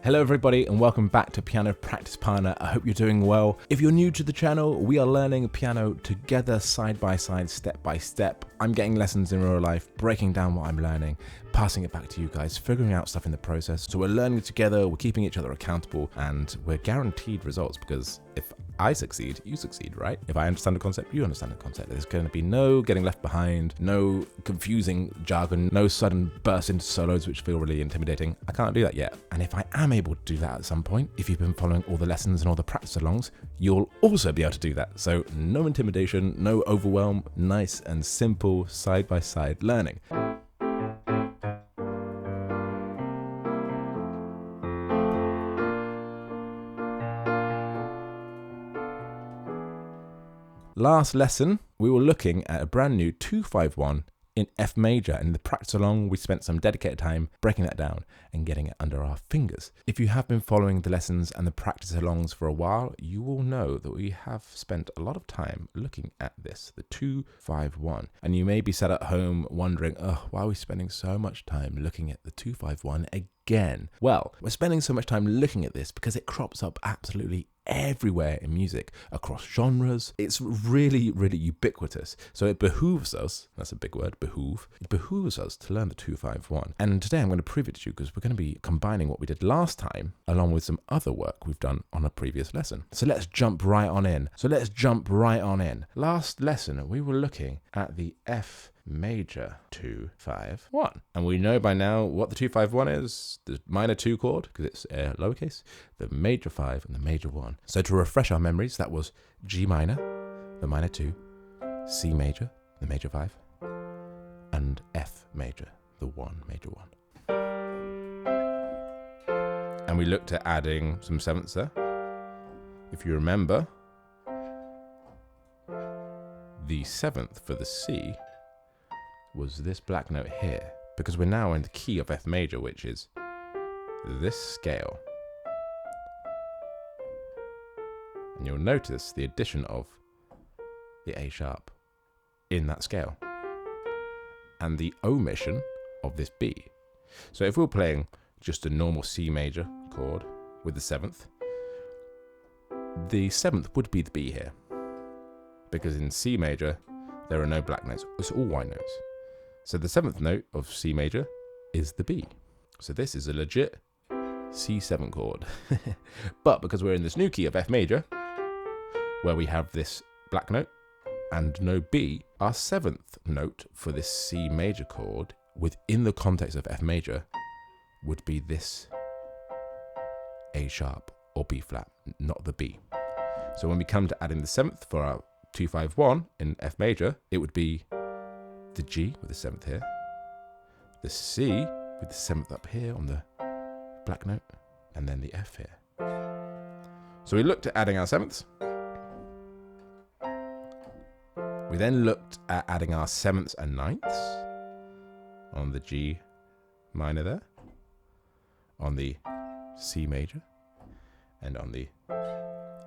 Hello everybody and welcome back to Piano Practice Partner. I hope you're doing well. If you're new to the channel, we are learning piano together, side by side, step by step. I'm getting lessons in real life, breaking down what I'm learning, passing it back to you guys, figuring out stuff in the process. So we're learning together, we're keeping each other accountable, and we're guaranteed results because if I succeed, you succeed, right? If I understand the concept, you understand the concept. There's going to be no getting left behind, no confusing jargon, no sudden burst into solos which feel really intimidating. I can't do that yet. And if I am able to do that at some point, if you've been following all the lessons and all the practice alongs, you'll also be able to do that. So no intimidation, no overwhelm, nice and simple side-by-side learning. Last lesson, we were looking at a brand new 251 in F major, and in the practice along, we spent some dedicated time breaking that down and getting it under our fingers. If you have been following the lessons and the practice alongs for a while, you will know that we have spent a lot of time looking at this, the 251. And you may be sat at home wondering, why are we spending so much time looking at the 251 again? Well, we're spending so much time looking at this because it crops up absolutely everywhere in music, across genres. It's really, really ubiquitous. So it behooves us, that's a big word, behoove, it behooves us to learn the 251. And today I'm going to prove it to you because we're going to be combining what we did last time along with some other work we've done on a previous lesson. So let's jump right on in. Last lesson, we were looking at the F major 251, and we know by now what the 251 is: the minor 2 chord because it's lowercase, the major 5 and the major 1. So to refresh our memories, that was G minor, the minor 2, C major, the major 5, and F major, the 1 major 1. And we looked at adding some sevenths there. If you remember, the seventh for the C was this black note here, because we're now in the key of F major, which is this scale. And you'll notice the addition of the A sharp in that scale and the omission of this B. So if we were playing just a normal C major chord with the seventh would be the B here, because in C major there are no black notes, it's all white notes. So the 7th note of C major is the B. So this is a legit C7 chord. But because we're in this new key of F major, where we have this black note and no B, our 7th note for this C major chord within the context of F major would be this A sharp or B flat, not the B. So when we come to adding the 7th for our 251 in F major, it would be the G with the 7th here, the C with the 7th up here on the black note, and then the F here. So we looked at adding our 7ths. We then looked at adding our 7ths and 9ths on the G minor there, on the C major, and on the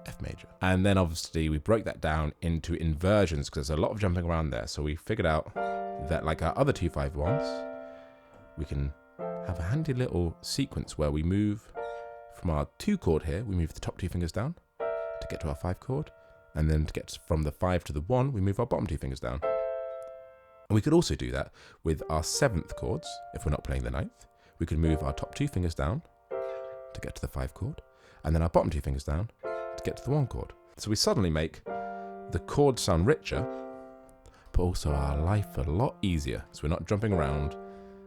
F major. And then obviously we broke that down into inversions because there's a lot of jumping around there. So we figured out that, like our other 251s, we can have a handy little sequence where we move from our 2 chord here, we move the top 2 fingers down to get to our 5 chord, and then to get from the 5 to the 1, we move our bottom 2 fingers down. And we could also do that with our 7th chords. If we're not playing the 9th, we could move our top 2 fingers down to get to the 5 chord, and then our bottom 2 fingers down to get to the 1 chord. So we suddenly make the chords sound richer, but also our life a lot easier. So we're not jumping around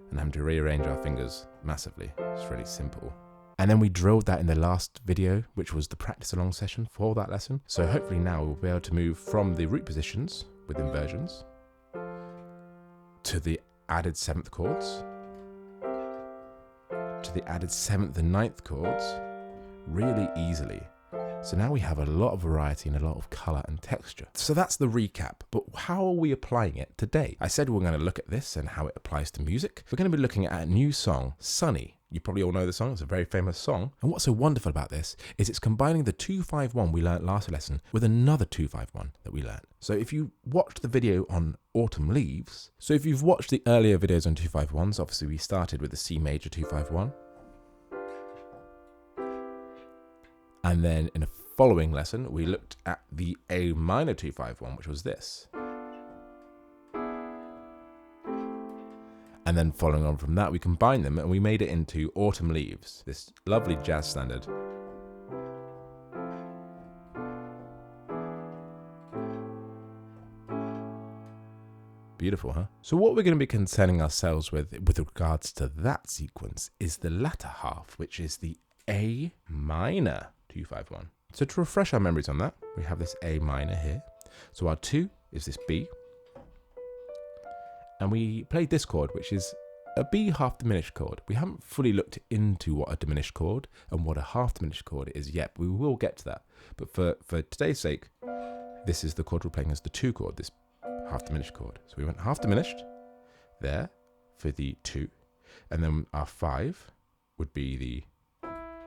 and having to rearrange our fingers massively. It's really simple. And then we drilled that in the last video, which was the practice along session for that lesson. So hopefully now we'll be able to move from the root positions with inversions to the added 7th chords, to the added 7th and 9th chords really easily. So now we have a lot of variety and a lot of color and texture. So that's the recap, but how are we applying it today? I said we're going to look at this and how it applies to music. We're going to be looking at a new song, Sunny. You probably all know the song, it's a very famous song. And what's so wonderful about this is it's combining the 251 we learnt last lesson with another 251 that we learnt. So if you watched the video on Autumn Leaves, so if you've watched the earlier videos on 251s, obviously we started with the C major 251. And then in a following lesson, we looked at the A minor 251, which was this. And then following on from that, we combined them and we made it into Autumn Leaves, this lovely jazz standard. Beautiful, huh? So what we're going to be concerning ourselves with regards to that sequence is the latter half, which is the A minor 251. So to refresh our memories on that, we have this A minor here. So our 2 is this B. And we played this chord, which is a B half diminished chord. We haven't fully looked into what a diminished chord and what a half diminished chord is yet. We will get to that. But for today's sake, this is the chord we're playing as the 2 chord, this half diminished chord. So we went half diminished there for the 2. And then our 5 would be the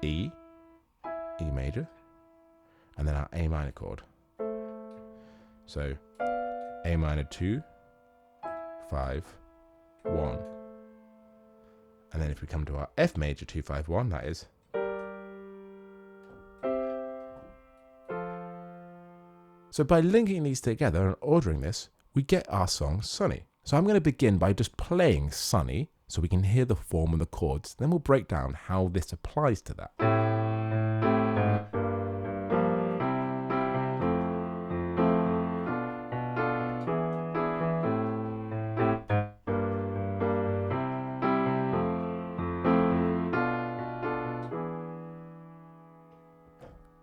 E major, and then our A minor chord. So A minor 2, 5, 1. And then if we come to our F major 251, that is. So by linking these together and ordering this, we get our song Sunny. So I'm going to begin by just playing Sunny so we can hear the form and the chords. Then we'll break down how this applies to that.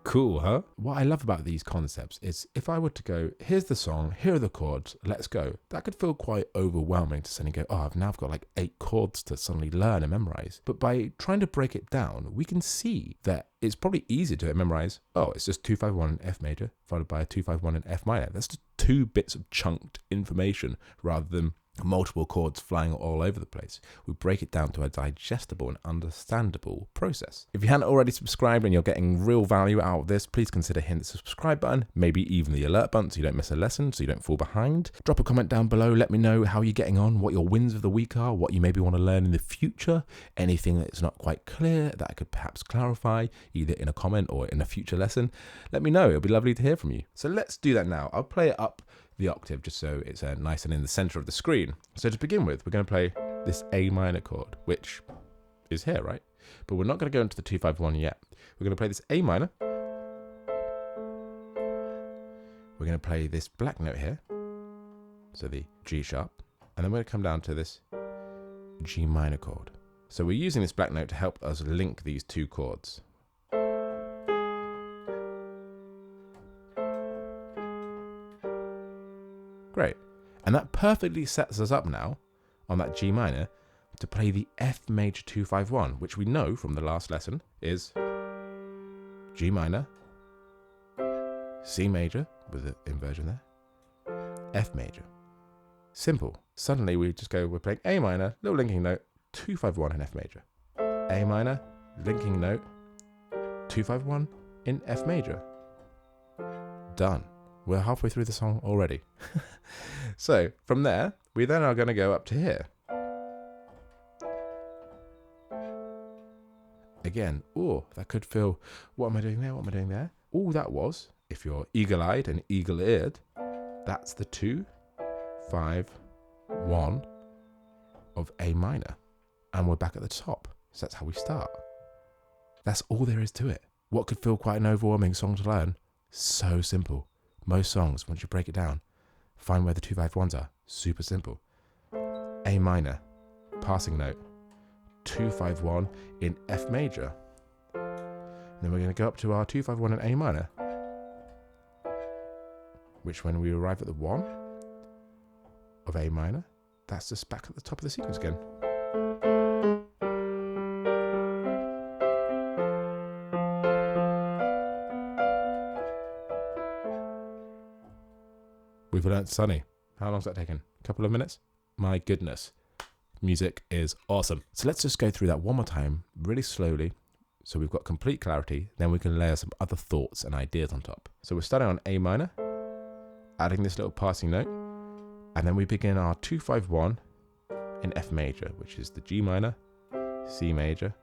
Cool, huh? What I love about these concepts is if I were to go, here's the song, here are the chords, let's go. That could feel quite overwhelming to suddenly go, oh, I've now got like 8 chords to suddenly learn and memorize. But by trying to break it down, we can see that it's probably easier to memorize, oh, it's just 251 in F major, followed by a 251 in F minor. That's just 2 bits of chunked information rather than multiple chords flying all over the place. We break it down to a digestible and understandable process. If you hadn't already subscribed and you're getting real value out of this, please consider hitting the subscribe button, maybe even the alert button so you don't miss a lesson, so you don't fall behind. Drop a comment down below, let me know how you're getting on, what your wins of the week are, what you maybe want to learn in the future, anything that's not quite clear that I could perhaps clarify, either in a comment or in a future lesson. Let me know, it'll be lovely to hear from you. So let's do that now. I'll play it up the octave just so it's nice and in the center of the screen. So to begin with, we're going to play this A minor chord, which is here, right? But we're not going to go into the 251 yet. We're going to play this A minor. We're going to play this black note here, so the G sharp, and then we're going to come down to this G minor chord. So we're using this black note to help us link these 2 chords. Great. And that perfectly sets us up now on that G minor to play the F major 251, which we know from the last lesson is G minor, C major with the inversion there, F major. Simple. Suddenly we just go, we're playing A minor, little linking note, 251 in F major. A minor, linking note, 251 in F major. Done. We're halfway through the song already. So from there, we then are going to go up to here. Again, oh, that could feel, what am I doing there? What am I doing there? All that was, if you're eagle-eyed and eagle-eared, that's the 2, 5, 1 of A minor. And we're back at the top. So that's how we start. That's all there is to it. What could feel quite an overwhelming song to learn? So simple. Most songs, once you break it down, find where the 251s are. Super simple. A minor, passing note, 251 in F major. And then we're going to go up to our 251 in A minor, which when we arrive at the 1 of A minor, that's just back at the top of the sequence again. We've learnt Sunny. How long's that taken? A couple of minutes? My goodness. Music is awesome. So let's just go through that one more time, really slowly, so we've got complete clarity. Then we can layer some other thoughts and ideas on top. So we're starting on A minor, adding this little passing note, and then we begin our 251 in F major, which is the G minor, C major,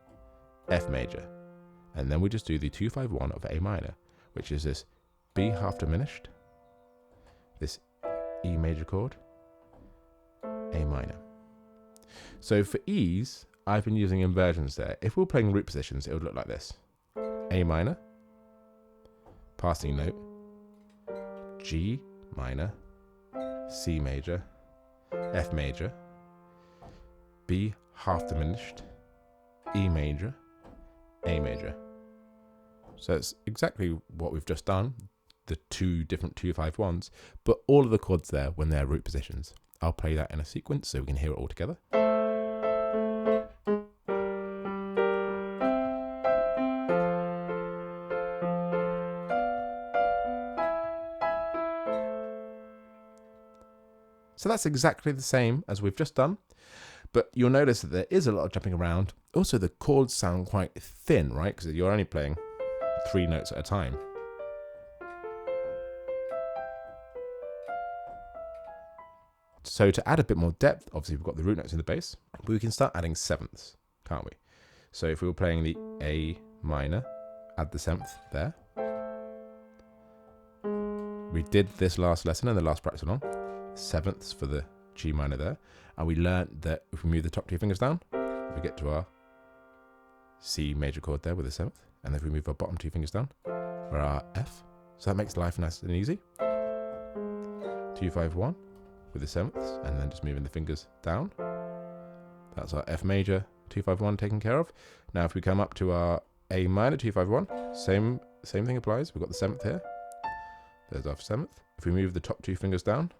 F major. And then we just do the 2-5-1 of A minor, which is this B half diminished, this E major chord, A minor. So for ease, I've been using inversions there. If we were playing root positions, it would look like this. A minor, passing note, G minor, C major, F major, B half diminished, E major, A major. So it's exactly what we've just done, the two different 2-5-1s, but all of the chords there when they're root positions. I'll play that in a sequence so we can hear it all together. So that's exactly the same as we've just done, but you'll notice that there is a lot of jumping around. Also, the chords sound quite thin, right? Because you're only playing 3 notes at a time. So to add a bit more depth, obviously we've got the root notes in the bass, but we can start adding sevenths, can't we? So if we were playing the A minor, add the 7th there. We did this last lesson in the last practice along. 7ths for the G minor there, and we learnt that if we move the top 2 fingers down, we get to our C major chord there with the 7th, and if we move our bottom 2 fingers down, we're our F. So that makes life nice and easy. 2-5-1 with the 7ths, and then just moving the fingers down. That's our F major 2-5-1 taken care of. Now if we come up to our A minor 2-5-1, same thing applies. We've got the 7th here. There's our 7th. If we move the top 2 fingers down,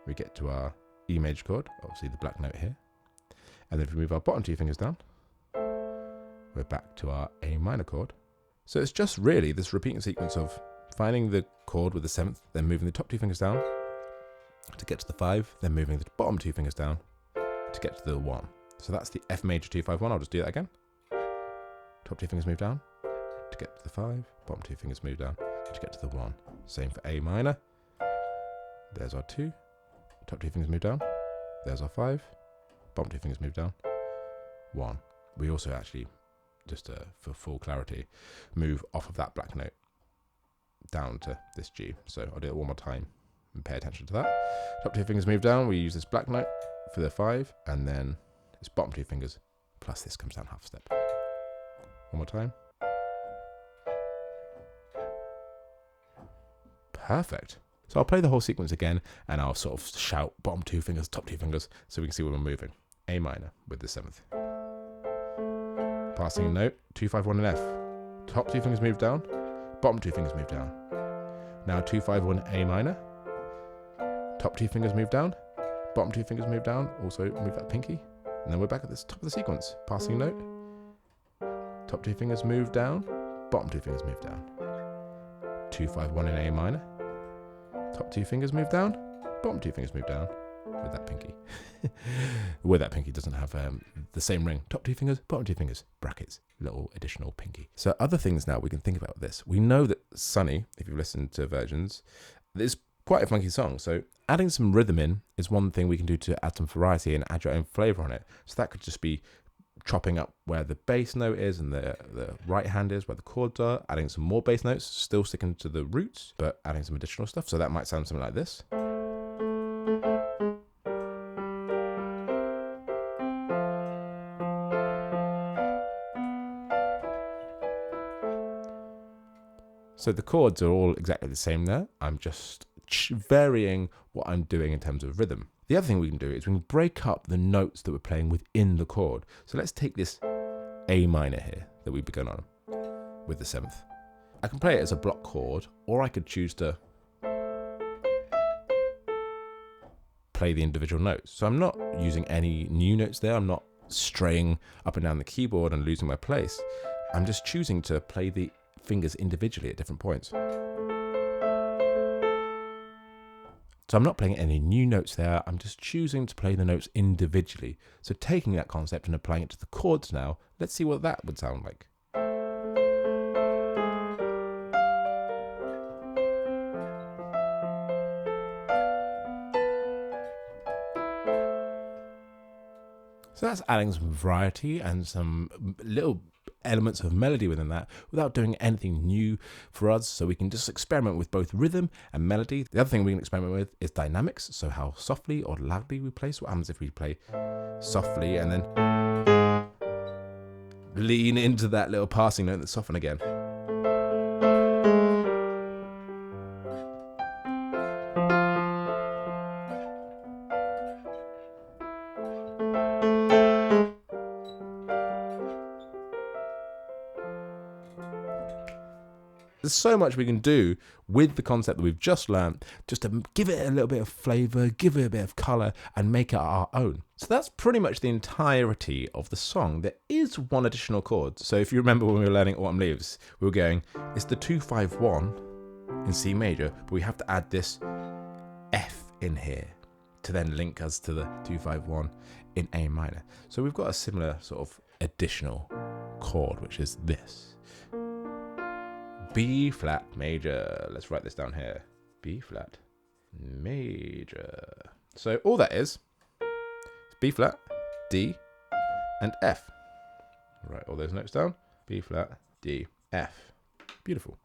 we get to our E major chord, obviously the black note here. And then if we move our bottom 2 fingers down, we're back to our A minor chord. So it's just really this repeating sequence of finding the chord with the 7th, then moving the top 2 fingers down to get to the 5, then moving the bottom 2 fingers down to get to the 1. So that's the F major 2-5-1. I'll just do that again. Top 2 fingers move down to get to the 5, bottom 2 fingers move down to get to the 1. Same for A minor. There's our 2. Top 2 fingers move down. There's our 5. Bottom 2 fingers move down. 1. We also actually, just for full clarity, move off of that black note down to this G. So I'll do it one more time and pay attention to that. Top 2 fingers move down. We use this black note for the 5, and then it's bottom 2 fingers plus this comes down half a step. One more time. Perfect. So I'll play the whole sequence again, and I'll sort of shout bottom 2 fingers, top 2 fingers, so we can see where we're moving. A minor with the 7th. Passing a note, 2-5-1 and F. Top 2 fingers move down, bottom 2 fingers move down. Now 2-5-1 A minor. Top 2 fingers move down, bottom 2 fingers move down, also move that pinky. And then we're back at the top of the sequence. Passing a note, top 2 fingers move down, bottom 2 fingers move down. 2-5-1 in A minor. Top 2 fingers move down, bottom 2 fingers move down with that pinky. Where that pinky doesn't have the same ring. Top 2 fingers, bottom 2 fingers, brackets, little additional pinky. So other things now we can think about this. We know that Sunny, if you've listened to versions, is quite a funky song. So adding some rhythm in is one thing we can do to add some variety and add your own flavour on it. So that could just be chopping up where the bass note is and the right hand is, where the chords are, adding some more bass notes, still sticking to the roots, but adding some additional stuff. So that might sound something like this. So the chords are all exactly the same there. I'm just varying what I'm doing in terms of rhythm. The other thing we can do is we can break up the notes that we're playing within the chord. So let's take this A minor here that we begun on with the 7th. I can play it as a block chord, or I could choose to play the individual notes. So I'm not using any new notes there. I'm not straying up and down the keyboard and losing my place. I'm just choosing to play the fingers individually at different points. So I'm not playing any new notes there, I'm just choosing to play the notes individually. So taking that concept and applying it to the chords now, let's see what that would sound like. So that's adding some variety and some little elements of melody within that without doing anything new for us. So we can just experiment with both rhythm and melody. The other thing we can experiment with is dynamics. So how softly or loudly we play. So what happens if we play softly and then lean into that little passing note and soften again. There's so much we can do with the concept that we've just learned, just to give it a little bit of flavour, give it a bit of colour, and make it our own. So that's pretty much the entirety of the song. There is one additional chord. So if you remember when we were learning Autumn Leaves, we were going, it's the 2-5-1 in C major, but we have to add this F in here to then link us to the 2-5-1 in A minor. So we've got a similar sort of additional chord, which is this. B flat major. Let's write this down here. B flat major. So all that is B flat, D, and F. Write all those notes down. B flat, D, F. Beautiful.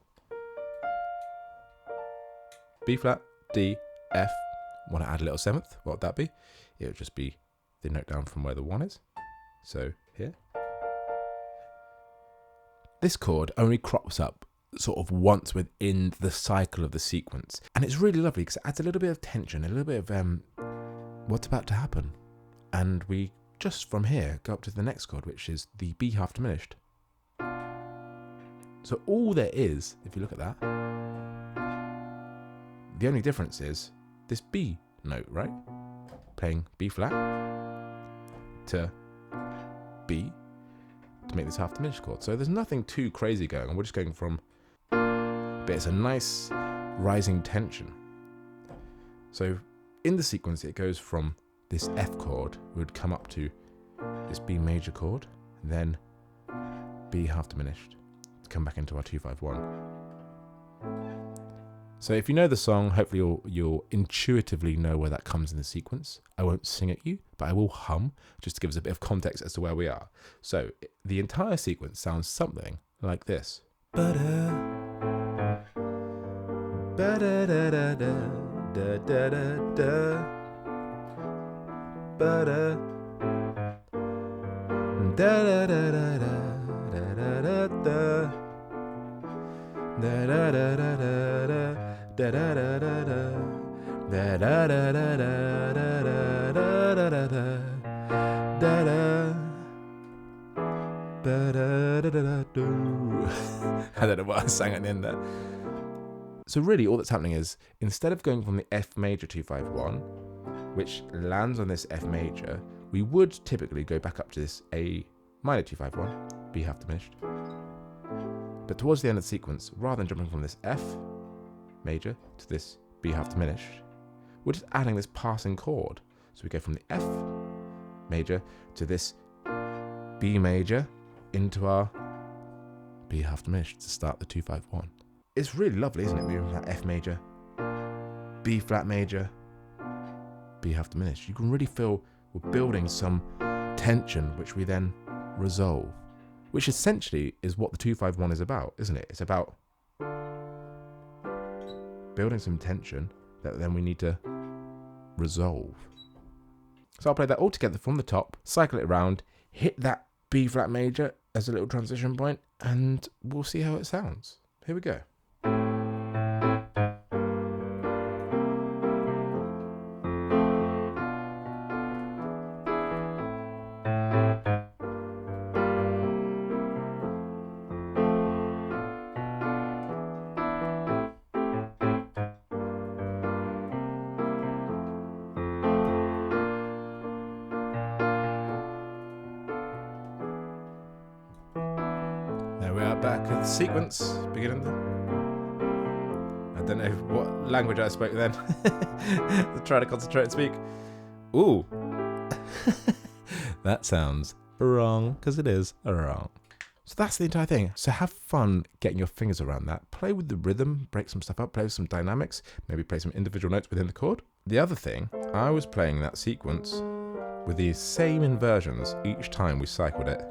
B flat, D, F. Want to add a little seventh? What would that be? It would just be the note down from where the 1 is. So here. This chord only crops up sort of once within the cycle of the sequence, and it's really lovely because it adds a little bit of tension, a little bit of what's about to happen, and we just from here go up to the next chord, which is the B half diminished. So all there is, if you look at that, the only difference is this B note, right? Playing B flat to B to make this half diminished chord. So there's nothing too crazy going on. We're just going from, but it's a nice rising tension. So in the sequence, it goes from this F chord, would come up to this B major chord, then B half diminished, to come back into our 2-5-1. So if you know the song, hopefully you'll intuitively know where that comes in the sequence. I won't sing at you, but I will hum, just to give us a bit of context as to where we are. So the entire sequence sounds something like this. I don't know what I sang at the end there. So really all that's happening is, instead of going from the F major 2-5-1, which lands on this F major, we would typically go back up to this A minor 2-5-1, B half diminished. But towards the end of the sequence, rather than jumping from this F major to this B half diminished, we're just adding this passing chord. So we go from the F major to this B major into our B half diminished to start the 2-5-1. It's really lovely, isn't it? Moving from that F major, B flat major, B half diminished. You can really feel we're building some tension, which we then resolve, which essentially is what the 2-5-1 is about, isn't it? It's about building some tension that then we need to resolve. So I'll play that all together from the top, cycle it around, hit that B flat major as a little transition point, and we'll see how it sounds. Here we go. We are back at the sequence beginning. I don't know what language I spoke then. Try to concentrate and speak. Ooh. That sounds wrong, because it is wrong. So that's the entire thing. So have fun getting your fingers around that. Play with the rhythm, break some stuff up, play with some dynamics, maybe play some individual notes within the chord. The other thing, I was playing that sequence with these same inversions each time we cycled it.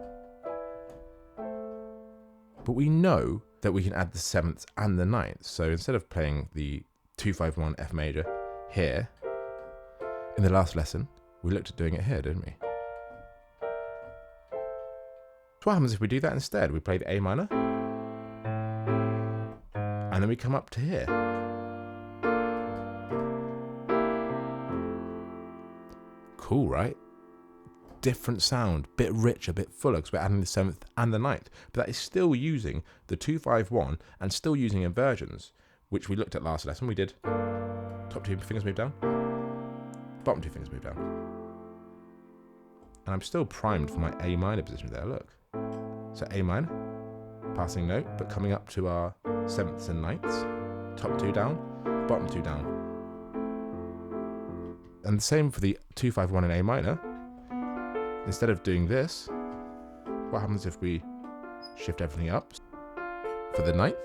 But we know that we can add the 7th and the 9th. So instead of playing the 2-5-1 F major here, in the last lesson, we looked at doing it here, didn't we? So what happens if we do that instead? We play the A minor, and then we come up to here. Cool, right? Different sound, bit richer, bit fuller, because we're adding the 7th and the 9th. But that is still using the 2-5-1 and still using inversions, which we looked at last lesson. We did top 2 fingers move down, bottom 2 fingers move down. And I'm still primed for my A minor position there, look. So A minor, passing note, but coming up to our 7ths and 9ths, top 2 down, bottom 2 down. And the same for the 2-5-1 in A minor. Instead of doing this, what happens if we shift everything up? For the 9th,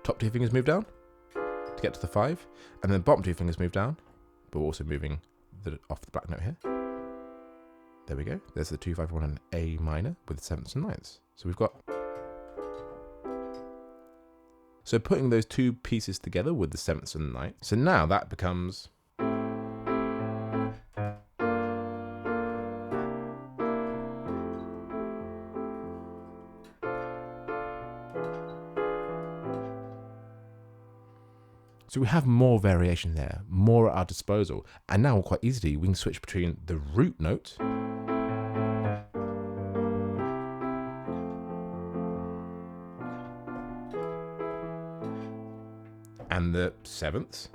top 2 fingers move down to get to the 5, and then bottom 2 fingers move down, but we're also moving off the black note here. There we go. There's the 2-5-1 in A minor with the 7ths and 9ths. So we've got... So putting those two pieces together with the 7ths and 9ths. So now that becomes... So we have more variation there, more at our disposal. And now quite easily we can switch between the root note and the 7ths.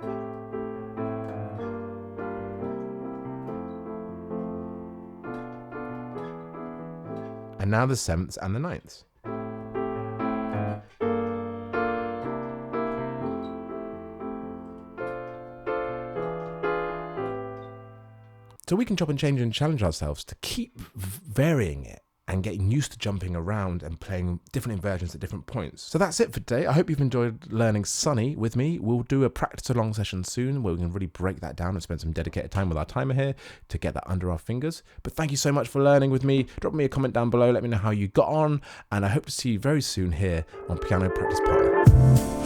And now the 7ths and the 9ths. So we can chop and change and challenge ourselves to keep varying it and getting used to jumping around and playing different inversions at different points. So that's it for today. I hope you've enjoyed learning Sunny with me. We'll do a practice along session soon where we can really break that down and spend some dedicated time with our timer here to get that under our fingers. But thank you so much for learning with me. Drop me a comment down below. Let me know how you got on. And I hope to see you very soon here on Piano Practice Partner.